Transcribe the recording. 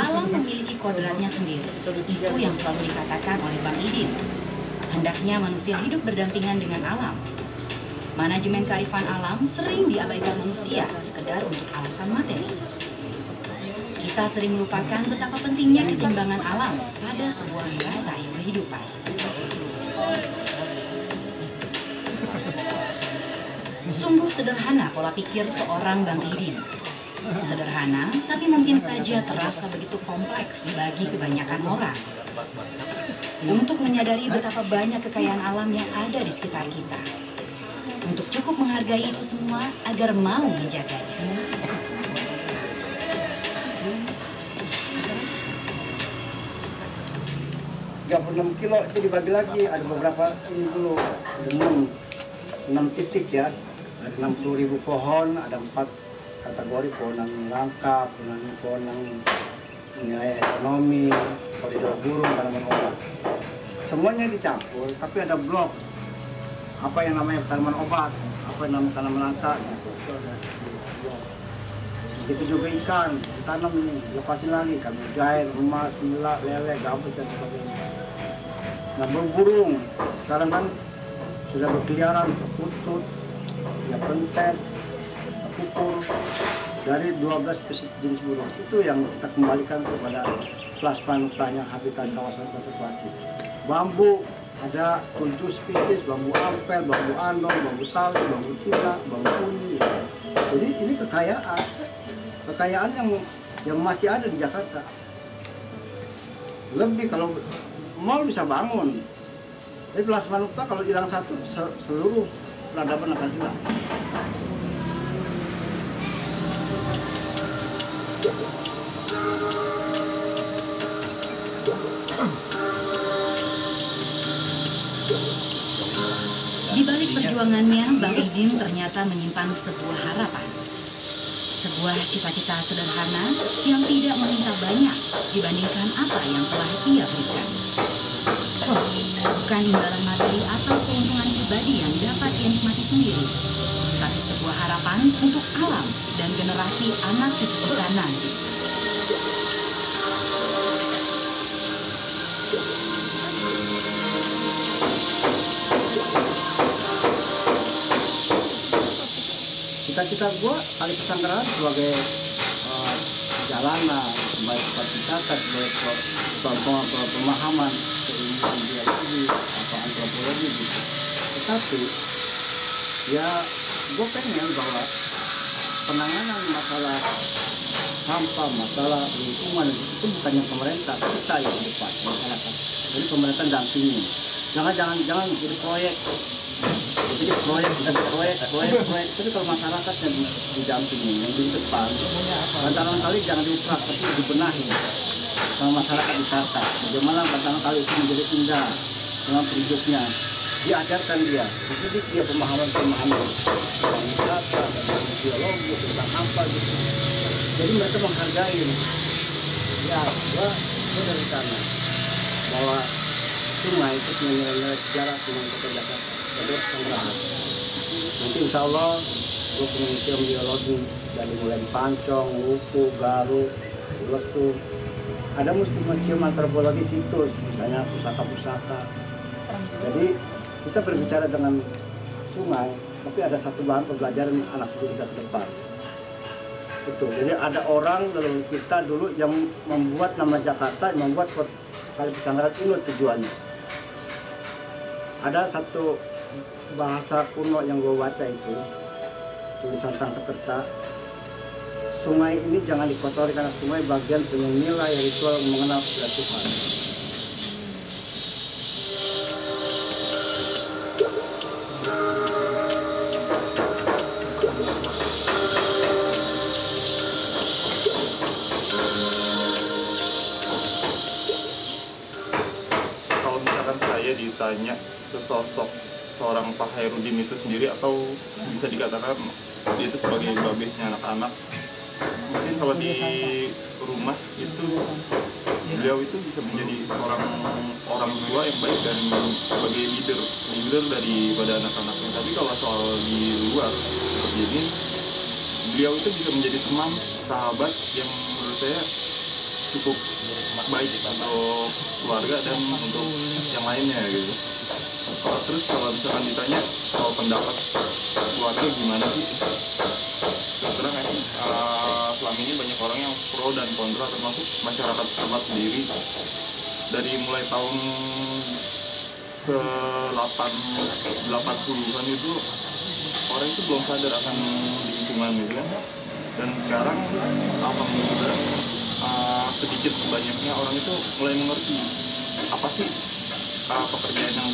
Alam memiliki kodratnya sendiri. Itu yang selalu dikatakan oleh Bang Idin. Hendaknya manusia hidup berdampingan dengan alam. Manajemen kearifan alam sering diabaikan manusia sekedar untuk alasan materi. Kita sering melupakan betapa pentingnya keseimbangan alam pada sebuah rantai kehidupan. Sungguh sederhana pola pikir seorang Bang Idin. Sederhana, tapi mungkin saja terasa begitu kompleks bagi kebanyakan orang. Untuk menyadari betapa banyak kekayaan alam yang ada di sekitar kita. Untuk cukup menghargai itu semua agar mau menjaganya. Kilo itu dibagi lagi, ada beberapa ini dulu, ada 6 titik ya, ada 60.000 pohon, ada 4 kategori, pohon yang langka, pohon yang nilai ekonomi, koridor burung, tanaman obat. Semuanya dicampur, tapi ada blok. Apa yang namanya tanaman obat, apa yang namanya tanaman langka, gitu. Begitu juga ikan, ditanam ini, lepasin lagi, ikan mujair, emas, nila, lele, gabus, dan sebagainya. Nah, burung, sekarang kan sudah berkeliaran, terkutut, ya pentet, terkukur, dari 12 spesies jenis burung. Itu yang kita kembalikan kepada kelas panutanya habitat kawasan konservasi. Bambu, ada 7 spesies, bambu ampel, bambu andong, bambu tali, bambu cina, bambu kuning. Jadi ini kekayaan yang masih ada di Jakarta. Lebih kalau mal bisa bangun. Tapi Belas Manukta kalau hilang satu, seluruh peradaban akan hilang. Di balik perjuangannya, Bang Idin ternyata menyimpan sebuah harapan. Sebuah cita-cita sederhana yang tidak meminta banyak dibandingkan apa yang telah ia berikan. Bukan imbalan materi atau keuntungan pribadi yang dapat ia nikmati sendiri, tapi sebuah harapan untuk alam dan generasi anak cucu kita nanti. Cita-cita gue kali Pesanggeran sebagai jalanan, sebagai wisata, sebagai pemahaman keilmuan biologi atau antropologi gitu. Tetapi ya gue pengen bahwa penanganan masalah sampah, masalah lingkungan itu bukannya pemerintah, kita yang di depan masyarakat. Jadi pemerintah dampingi. Jangan jadi proyek. Jadi proyek. Tapi kalau masyarakat yang didampingi, yang di depan, bantalan kali jangan diurak, tapi dibenahi sama masyarakat wisata. Bagaimana bantalan kali itu menjadi indah dengan penduduknya, diajarkan dia. Jadi dia pemahaman tentang wisata, tentang biologi, tentang apa gitu. Jadi mereka menghargai. Ya, gua dari sana bahwa sungai itu punya nilai sejarah dengan kota Jakarta. Jadi Pesanggeran. Nanti insya Allah gue punya museum biologi dari mulai Pancong, Lupu, Garut, Lesu. Ada museum antropologi situs, misalnya pusaka-pusaka. Jadi kita berbicara dengan sungai, tapi ada satu bahan pembelajaran anak kita ke depan. Itu. Jadi ada orang dalam kita dulu yang membuat nama Jakarta, yang membuat Kali Pesanggeran ini tujuannya. Ada satu bahasa kuno yang gue baca itu, tulisan Sanskerta, sungai ini jangan dikotori karena sungai bagian punya nilai ritual mengenal kepada Tuhan. Kalau misalkan saya ditanya sesosok seorang Pak Hairudin itu sendiri, atau bisa dikatakan dia itu sebagai babehnya anak-anak, mungkin kalau di rumah itu beliau itu bisa menjadi seorang orang tua yang baik dan sebagai leader daripada anak-anaknya. Tapi kalau soal di luar seperti ini, beliau itu bisa menjadi teman, sahabat yang menurut saya cukup baik untuk keluarga dan untuk yang lainnya gitu. Terus kalau misalkan ditanya soal pendapat keluarga gimana sih? Terus selama ini banyak orang yang pro dan kontra, termasuk masyarakat setempat sendiri. Dari mulai tahun 80-an itu orang itu belum sadar akan lingkungan gitu kan. Dan sekarang alhamdulillah sedikit banyaknya orang itu mulai mengerti apa sih pekerjaan yang